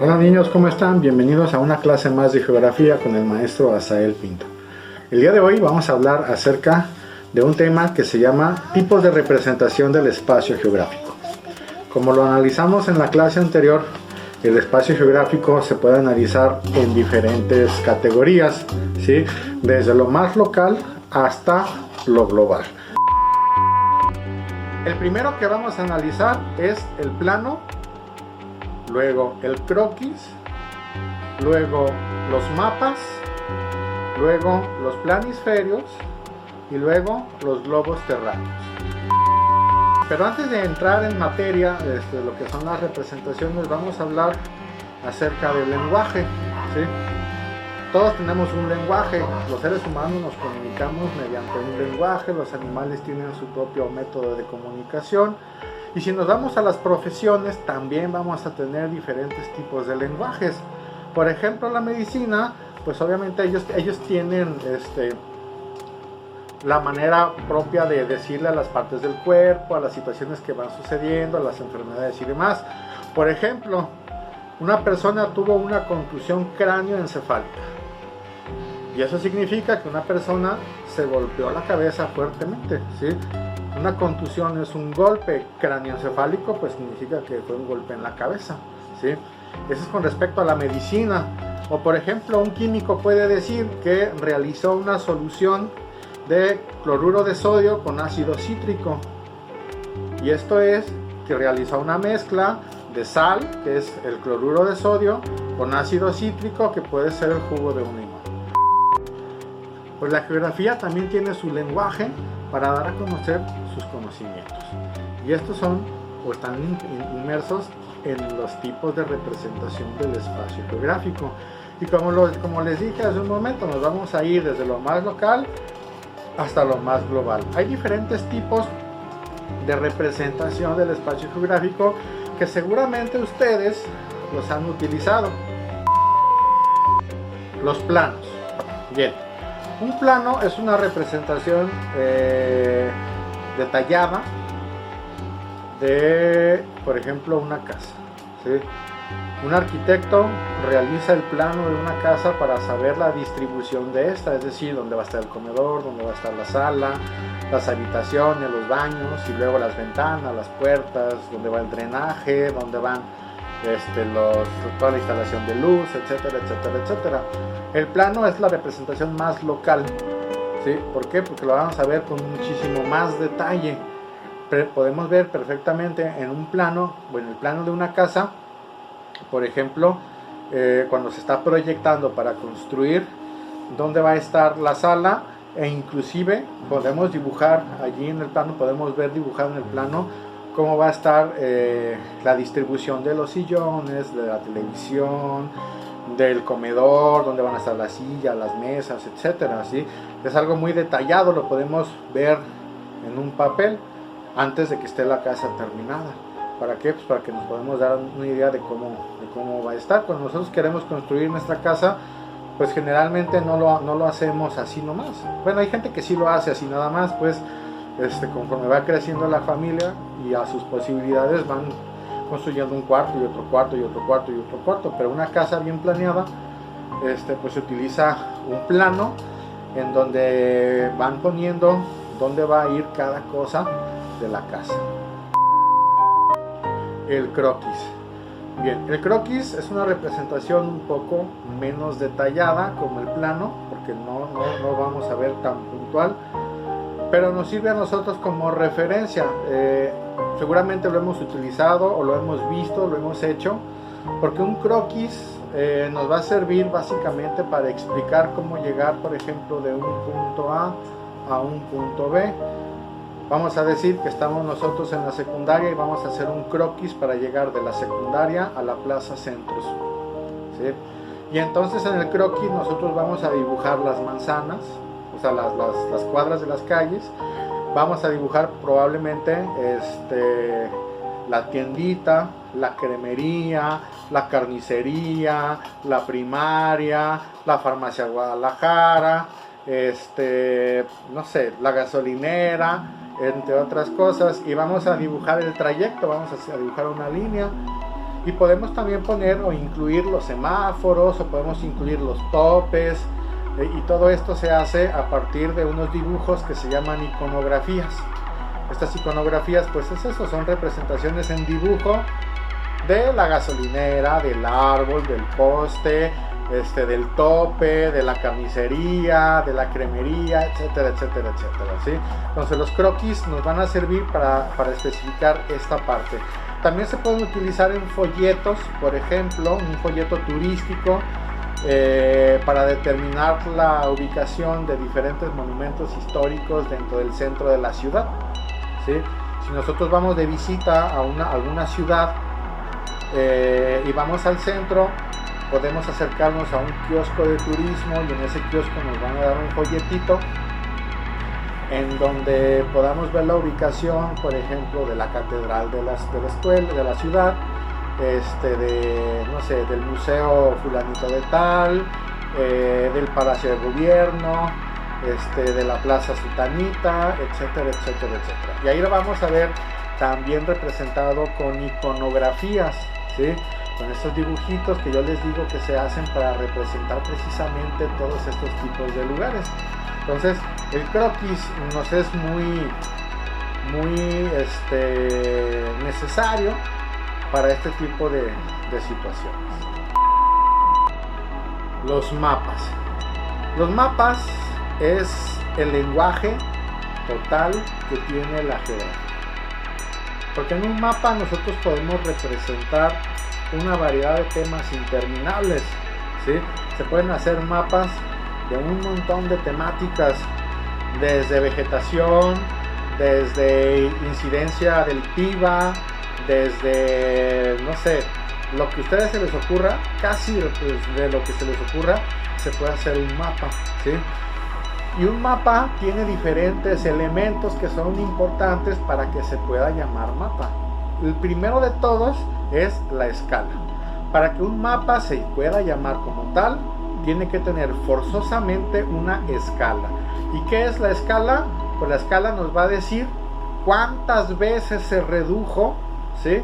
Hola niños, ¿cómo están? Bienvenidos a una clase más de geografía con el maestro Asael Pinto. El día de hoy vamos a hablar acerca de un tema que se llama tipos de representación del espacio geográfico. Como lo analizamos en la clase anterior, el espacio geográfico se puede analizar en diferentes categorías, ¿sí? Desde lo más local hasta lo global. El primero que vamos a analizar es el plano, luego el croquis, luego los mapas, luego los planisferios y luego los globos terráqueos. Pero antes de entrar en materia de lo que son las representaciones, vamos a hablar acerca del lenguaje, ¿sí? Todos tenemos un lenguaje, los seres humanos nos comunicamos mediante un lenguaje, los animales tienen su propio método de comunicación. Y si nos vamos a las profesiones, también vamos a tener diferentes tipos de lenguajes. Por ejemplo, la medicina, pues obviamente ellos tienen la manera propia de decirle a las partes del cuerpo, a las situaciones que van sucediendo, a las enfermedades y demás. Por ejemplo, una persona tuvo una contusión cráneoencefálica. Y eso significa que una persona se golpeó la cabeza fuertemente, ¿sí? Una contusión es un golpe cráneoencefálico, pues significa que fue un golpe en la cabeza, ¿sí? Eso es con respecto a la medicina. O por ejemplo, un químico puede decir que realizó una solución de cloruro de sodio con ácido cítrico. Y esto es que realizó una mezcla de sal, que es el cloruro de sodio, con ácido cítrico, que puede ser el jugo de un limón. Pues la geografía también tiene su lenguaje para dar a conocer sus conocimientos. Y estos son o están inmersos en los tipos de representación del espacio geográfico. Y como les dije hace un momento, nos vamos a ir desde lo más local hasta lo más global. Hay diferentes tipos de representación del espacio geográfico que seguramente ustedes los han utilizado. Los planos. Bien. Un plano es una representación detallada de, por ejemplo, una casa, ¿sí? Un arquitecto realiza el plano de una casa para saber la distribución de esta, es decir, dónde va a estar el comedor, dónde va a estar la sala, las habitaciones, los baños y luego las ventanas, las puertas, dónde va el drenaje, dónde van toda la instalación de luz, etcétera, etcétera, etcétera. El plano es la representación más local, ¿sí? ¿Por qué? Porque lo vamos a ver con muchísimo más detalle. Podemos ver perfectamente en un plano, o en el plano de una casa, por ejemplo, cuando se está proyectando para construir dónde va a estar la sala, e inclusive podemos dibujar allí en el plano, podemos ver dibujado en el plano cómo va a estar la distribución de los sillones, de la televisión, del comedor, dónde van a estar las sillas, las mesas, etcétera, ¿sí? Es algo muy detallado, lo podemos ver en un papel antes de que esté la casa terminada. ¿Para qué? Pues para que nos podamos dar una idea de cómo va a estar. Cuando nosotros queremos construir nuestra casa, pues generalmente no lo hacemos así nomás. Bueno, hay gente que sí lo hace así nada más, pues conforme va creciendo la familia y a sus posibilidades van construyendo un cuarto y otro cuarto y otro cuarto y otro cuarto, pero una casa bien planeada, pues se utiliza un plano en donde van poniendo dónde va a ir cada cosa de la casa. El croquis. Bien, el croquis es una representación un poco menos detallada como el plano, porque no vamos a ver tan puntual, pero nos sirve a nosotros como referencia. Seguramente lo hemos utilizado o lo hemos visto, lo hemos hecho, porque un croquis nos va a servir básicamente para explicar cómo llegar, por ejemplo, de un punto A un punto B. Vamos a decir que estamos nosotros en la secundaria y vamos a hacer un croquis para llegar de la secundaria a la Plaza Centros, ¿sí? Y entonces en el croquis nosotros vamos a dibujar las manzanas, o sea, las cuadras de las calles. Vamos a dibujar probablemente la tiendita, la cremería, la carnicería, la primaria, la farmacia Guadalajara, no sé, la gasolinera, entre otras cosas, y vamos a dibujar el trayecto, vamos a dibujar una línea Y podemos también poner o incluir los semáforos, o podemos incluir los topes, y todo esto se hace a partir de unos dibujos que se llaman iconografías. Estas iconografías, pues es eso, son representaciones en dibujo de la gasolinera, del árbol, del poste, del tope, de la carnicería, de la cremería, etcétera, etcétera, etcétera, ¿sí? Entonces los croquis nos van a servir para especificar esta parte. También se pueden utilizar en folletos, por ejemplo, un folleto turístico, para determinar la ubicación de diferentes monumentos históricos dentro del centro de la ciudad, ¿sí? Si nosotros vamos de visita a alguna ciudad y vamos al centro, podemos acercarnos a un kiosco de turismo, y en ese kiosco nos van a dar un folletito en donde podamos ver la ubicación, por ejemplo, de la catedral de la escuela, de la ciudad, no sé, del museo fulanito de tal, del palacio de gobierno, de la plaza sutanita, etcétera, etcétera, etcétera. Y ahí lo vamos a ver también representado con iconografías, ¿sí? Con estos dibujitos que yo les digo que se hacen para representar precisamente todos estos tipos de lugares. Entonces el croquis nos es muy necesario para este tipo de situaciones. Los mapas. Los mapas es el lenguaje total que tiene la geografía, porque en un mapa nosotros podemos representar una variedad de temas interminables, ¿sí? Se pueden hacer mapas de un montón de temáticas, desde vegetación, desde incidencia delictiva, desde, no sé, lo que a ustedes se les ocurra, casi de lo que se les ocurra, se puede hacer un mapa, ¿sí? Y un mapa tiene diferentes elementos que son importantes para que se pueda llamar mapa. El primero de todos es la escala. Para que un mapa se pueda llamar como tal, tiene que tener forzosamente una escala. ¿Y qué es la escala? Pues la escala nos va a decir cuántas veces se redujo, ¿sí?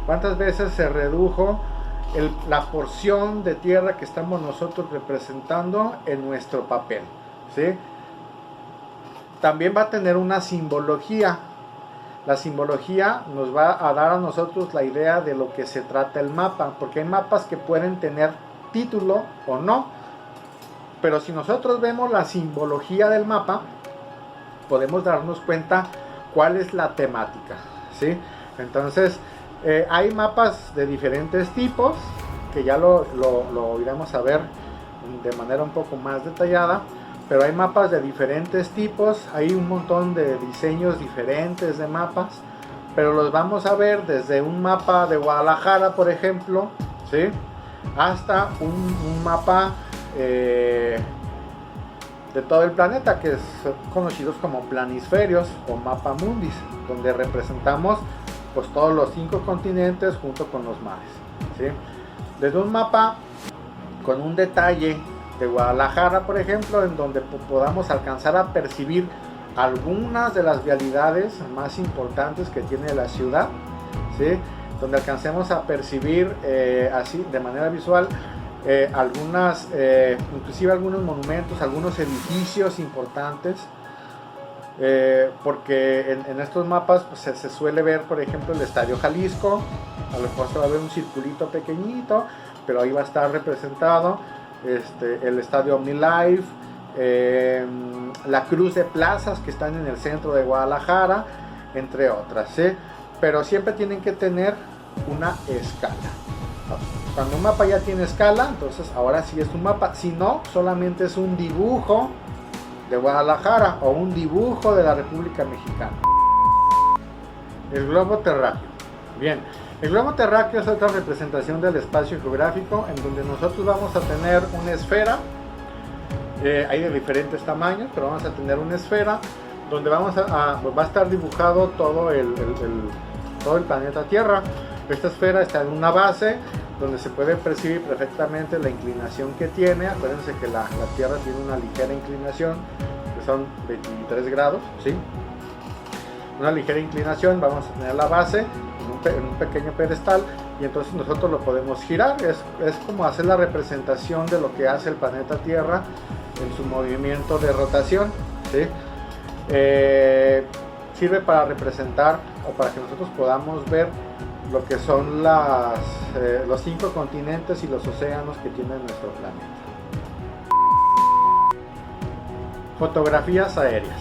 Cuántas veces se redujo la porción de tierra que estamos nosotros representando en nuestro papel, ¿sí? También va a tener una simbología. La simbología nos va a dar a nosotros la idea de lo que se trata el mapa, porque hay mapas que pueden tener título o no, pero si nosotros vemos la simbología del mapa, podemos darnos cuenta cuál es la temática, ¿sí? Entonces, hay mapas de diferentes tipos, que ya lo iremos a ver de manera un poco más detallada, pero hay mapas de diferentes tipos, hay un montón de diseños diferentes de mapas, pero los vamos a ver desde un mapa de Guadalajara, por ejemplo, ¿sí? Hasta un mapa de todo el planeta, que son conocidos como planisferios o mapa mundis, donde representamos pues todos los 5 continentes junto con los mares, ¿sí? Desde un mapa con un detalle de Guadalajara, por ejemplo, en donde podamos alcanzar a percibir algunas de las vialidades más importantes que tiene la ciudad, ¿sí? Donde alcancemos a percibir así de manera visual inclusive algunos monumentos, algunos edificios importantes, porque en estos mapas pues, se suele ver, por ejemplo, el Estadio Jalisco. A lo mejor se va a ver un circulito pequeñito, pero ahí va a estar representado el Estadio OmniLife, la Cruz de Plazas que están en el centro de Guadalajara, entre otras, ¿sí? Pero siempre tienen que tener una escala. Cuando un mapa ya tiene escala, entonces ahora sí es un mapa. Si no, solamente es un dibujo de Guadalajara o un dibujo de la República Mexicana. El globo terráqueo. Bien, el globo terráqueo es otra representación del espacio geográfico, en donde nosotros vamos a tener una esfera. Hay de diferentes tamaños, pero vamos a tener una esfera donde va a estar dibujado todo el planeta Tierra. Esta esfera está en una base donde se puede percibir perfectamente la inclinación que tiene. Acuérdense que la Tierra tiene una ligera inclinación, que son 23 grados, ¿sí? Una ligera inclinación. Vamos a tener la base en un pequeño pedestal, y entonces nosotros lo podemos girar. Es como hacer la representación de lo que hace el planeta Tierra en su movimiento de rotación, ¿sí? Sirve para representar o para que nosotros podamos ver lo que son los 5 continentes y los océanos que tiene nuestro planeta. Fotografías aéreas.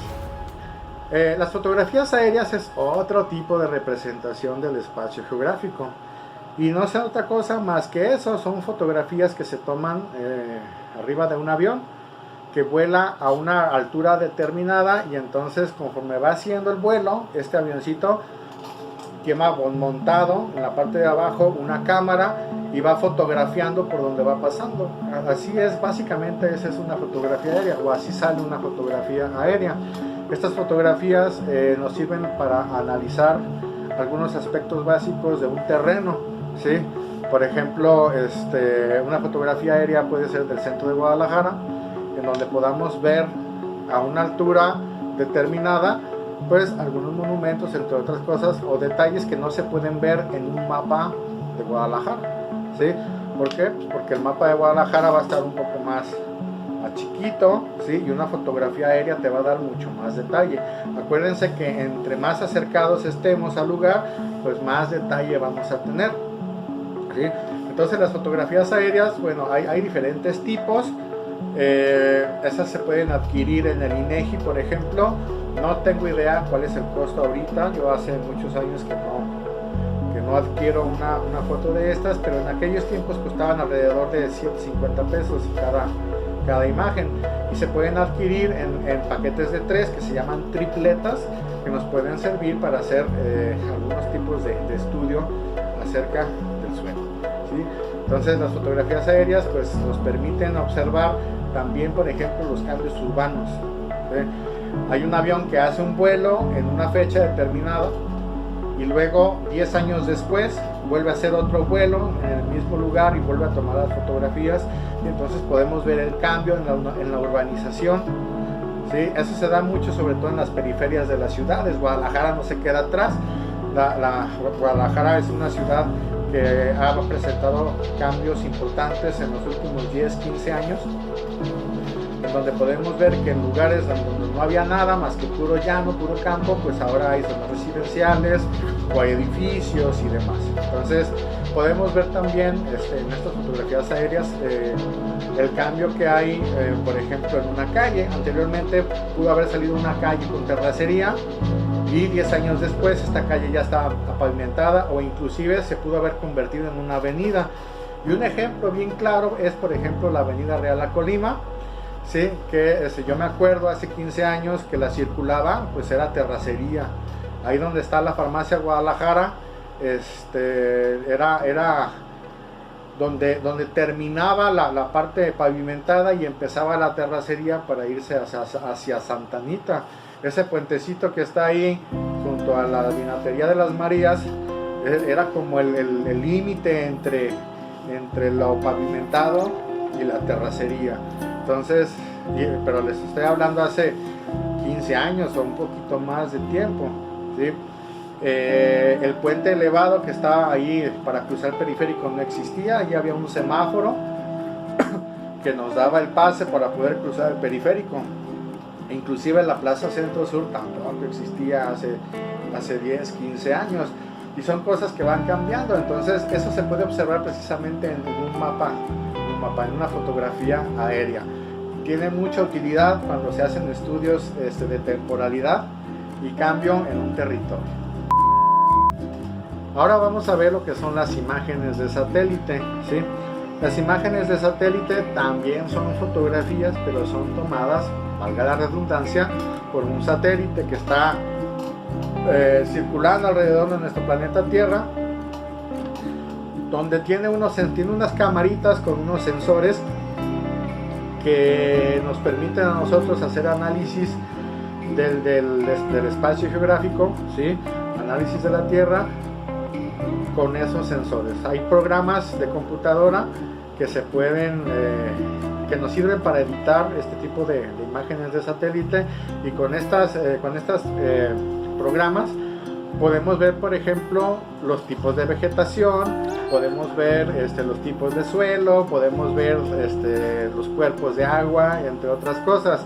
Las fotografías aéreas es otro tipo de representación del espacio geográfico y no es otra cosa más que eso. Son fotografías que se toman arriba de un avión que vuela a una altura determinada, y entonces conforme va haciendo el vuelo, este avioncito lleva montado en la parte de abajo una cámara y va fotografiando por donde va pasando. Así es, básicamente esa es una fotografía aérea, o así sale una fotografía aérea. Estas fotografías nos sirven para analizar algunos aspectos básicos de un terreno, ¿sí? Por ejemplo, una fotografía aérea puede ser del centro de Guadalajara, en donde podamos ver a una altura determinada pues algunos monumentos, entre otras cosas, o detalles que no se pueden ver en un mapa de Guadalajara, ¿sí? ¿Por qué? Porque el mapa de Guadalajara va a estar un poco más chiquito, ¿sí? Y una fotografía aérea te va a dar mucho más detalle. Acuérdense que entre más acercados estemos al lugar, pues más detalle vamos a tener, ¿sí? Entonces las fotografías aéreas, bueno, hay diferentes tipos. Esas se pueden adquirir en el INEGI, por ejemplo. No tengo idea cuál es el costo ahorita. Yo hace muchos años que no adquiero una foto de estas, pero en aquellos tiempos costaban alrededor de 150 pesos cada imagen, y se pueden adquirir en paquetes de 3 que se llaman tripletas, que nos pueden servir para hacer algunos tipos de estudio acerca del suelo, ¿sí? Entonces las fotografías aéreas pues nos permiten observar también, por ejemplo, los cambios urbanos, ¿sí? Hay un avión que hace un vuelo en una fecha determinada y luego 10 años después vuelve a hacer otro vuelo en el mismo lugar y vuelve a tomar las fotografías, y entonces podemos ver el cambio en la urbanización, ¿sí? Eso se da mucho, sobre todo en las periferias de las ciudades. Guadalajara no se queda atrás. Guadalajara es una ciudad que ha presentado cambios importantes en los últimos 10-15 años, en donde podemos ver que en lugares donde no había nada más que puro llano, puro campo, pues ahora hay zonas residenciales o hay edificios y demás. Entonces podemos ver también en estas fotografías aéreas el cambio que hay, por ejemplo, en una calle. Anteriormente pudo haber salido una calle con terracería y 10 años después esta calle ya está pavimentada, o inclusive se pudo haber convertido en una avenida. Y un ejemplo bien claro es, por ejemplo, la avenida Real a Colima, ¿sí? Que yo me acuerdo hace 15 años que la circulaba, pues era terracería. Ahí donde está la farmacia Guadalajara, era donde terminaba la parte pavimentada y empezaba la terracería para irse hacia Santa Anita. Ese puentecito que está ahí junto a la Vinatería de las Marías era como el límite entre lo pavimentado y la terracería. Entonces, pero les estoy hablando hace 15 años o un poquito más de tiempo, ¿sí? El puente elevado que estaba ahí para cruzar el periférico no existía. Ahí había un semáforo que nos daba el pase para poder cruzar el periférico. Inclusive la Plaza Centro Sur tampoco existía hace 10, 15 años. Y son cosas que van cambiando. Entonces eso se puede observar precisamente en un mapa, en una fotografía aérea. Tiene mucha utilidad cuando se hacen estudios de temporalidad y cambio en un territorio. Ahora vamos a ver lo que son las imágenes de satélite, ¿sí? Las imágenes de satélite también son fotografías, pero son tomadas, valga la redundancia, por un satélite que está circulando alrededor de nuestro planeta Tierra, donde tiene unas camaritas con unos sensores que nos permiten a nosotros hacer análisis del espacio geográfico, ¿sí? Análisis de la Tierra con esos sensores. Hay programas de computadora que que nos sirven para editar este tipo de imágenes de satélite, y con estos programas podemos ver, por ejemplo, los tipos de vegetación, podemos ver los tipos de suelo, podemos ver los cuerpos de agua, entre otras cosas.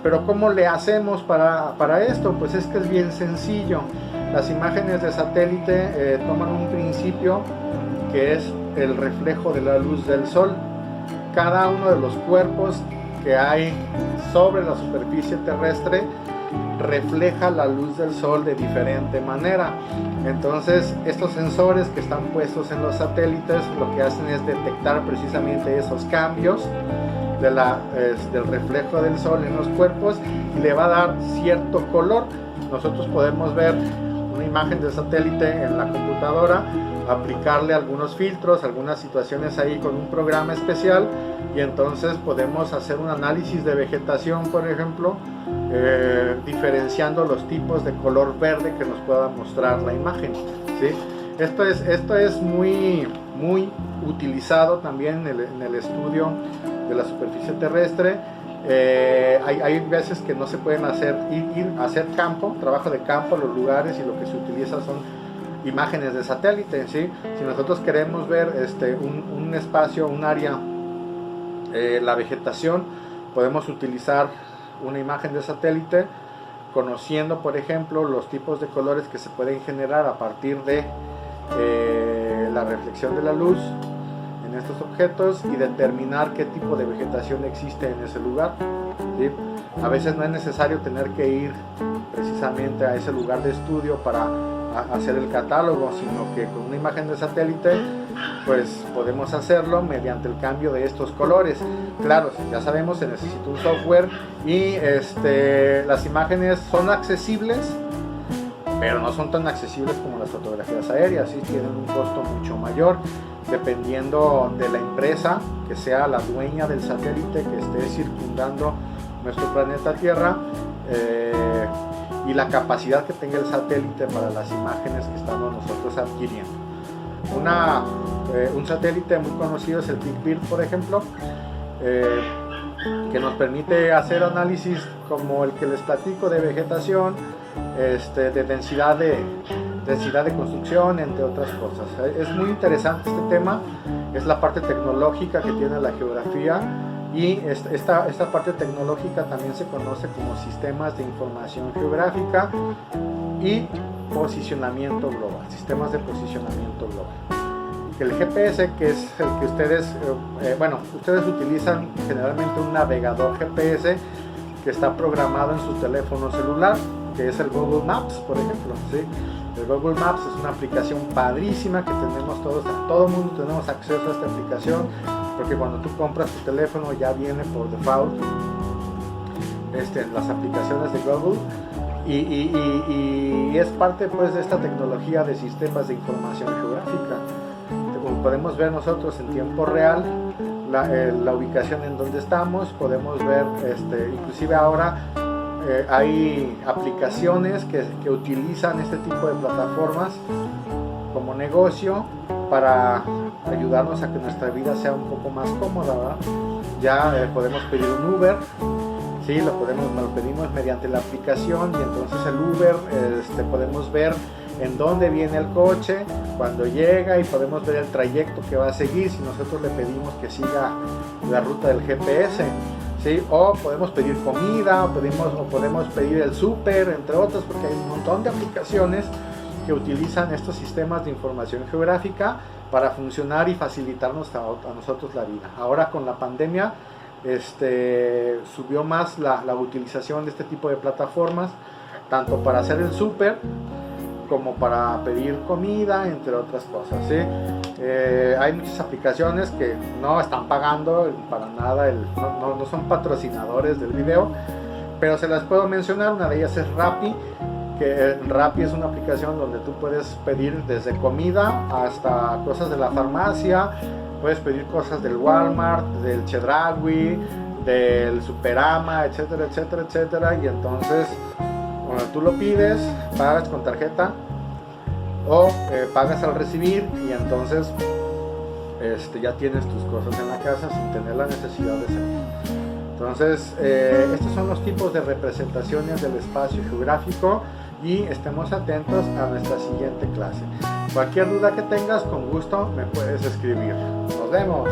Pero ¿cómo le hacemos para esto? Pues es que es bien sencillo. Las imágenes de satélite toman un principio que es el reflejo de la luz del sol. Cada uno de los cuerpos que hay sobre la superficie terrestre refleja la luz del sol de diferente manera. Entonces estos sensores que están puestos en los satélites lo que hacen es detectar precisamente esos cambios del reflejo del sol en los cuerpos y le va a dar cierto color. Nosotros podemos ver una imagen de satélite en la computadora, aplicarle algunos filtros, algunas situaciones ahí con un programa especial, y entonces podemos hacer un análisis de vegetación, por ejemplo, diferenciando los tipos de color verde que nos pueda mostrar la imagen, ¿sí? Esto es muy utilizado también en el estudio de la superficie terrestre. Hay veces que no se pueden ir a hacer trabajo de campo a los lugares, y lo que se utiliza son imágenes de satélite, ¿sí? Si nosotros queremos ver un espacio, un área, la vegetación, podemos utilizar una imagen de satélite, conociendo, por ejemplo, los tipos de colores que se pueden generar a partir de la reflexión de la luz en estos objetos, y determinar qué tipo de vegetación existe en ese lugar, ¿sí? A veces no es necesario tener que ir precisamente a ese lugar de estudio para hacer el catálogo, sino que con una imagen de satélite pues podemos hacerlo mediante el cambio de estos colores. Claro, ya sabemos, se necesita un software, y las imágenes son accesibles, pero no son tan accesibles como las fotografías aéreas, ¿sí? Tienen un costo mucho mayor, dependiendo de la empresa que sea la dueña del satélite que esté circundando nuestro planeta Tierra, y la capacidad que tenga el satélite para las imágenes que estamos nosotros adquiriendo. Un satélite muy conocido es el Big Bird, por ejemplo, que nos permite hacer análisis como el que les platico de vegetación, de densidad de construcción, entre otras cosas. Es muy interesante este tema, es la parte tecnológica que tiene la geografía, y esta parte tecnológica también se conoce como sistemas de información geográfica y posicionamiento global, sistemas de posicionamiento global. El GPS, que es el que ustedes utilizan generalmente un navegador GPS que está programado en su teléfono celular, que es el Google Maps, por ejemplo, ¿sí? El Google Maps es una aplicación padrísima que tenemos todos, todo el mundo tenemos acceso a esta aplicación, porque cuando tú compras tu teléfono ya viene por default las aplicaciones de Google, y es parte pues de esta tecnología de sistemas de información geográfica. Como podemos ver nosotros en tiempo real la ubicación en donde estamos, podemos ver inclusive ahora hay aplicaciones que utilizan este tipo de plataformas como negocio para ayudarnos a que nuestra vida sea un poco más cómoda, ¿verdad? Ya podemos pedir un Uber, ¿sí? Lo pedimos mediante la aplicación, y entonces el Uber podemos ver en dónde viene el coche, cuando llega, y podemos ver el trayecto que va a seguir si nosotros le pedimos que siga la ruta del GPS, ¿sí? O podemos pedir comida, o podemos pedir el súper, entre otras, porque hay un montón de aplicaciones que utilizan estos sistemas de información geográfica para funcionar y facilitarnos a nosotros la vida. Ahora con la pandemia subió más la utilización de este tipo de plataformas, tanto para hacer el súper como para pedir comida, entre otras cosas, ¿sí? Hay muchas aplicaciones que no están pagando para nada, no son patrocinadores del video, pero se las puedo mencionar. Una de ellas es Rappi, que Rappi es una aplicación donde tú puedes pedir desde comida hasta cosas de la farmacia, puedes pedir cosas del Walmart, del Chedraui, del Superama, etcétera, etcétera, etcétera, y entonces cuando tú lo pides, pagas con tarjeta o pagas al recibir, y entonces ya tienes tus cosas en la casa sin tener la necesidad de salir. Entonces estos son los tipos de representaciones del espacio geográfico, y estemos atentos a nuestra siguiente clase. Cualquier duda que tengas, con gusto me puedes escribir. Nos vemos.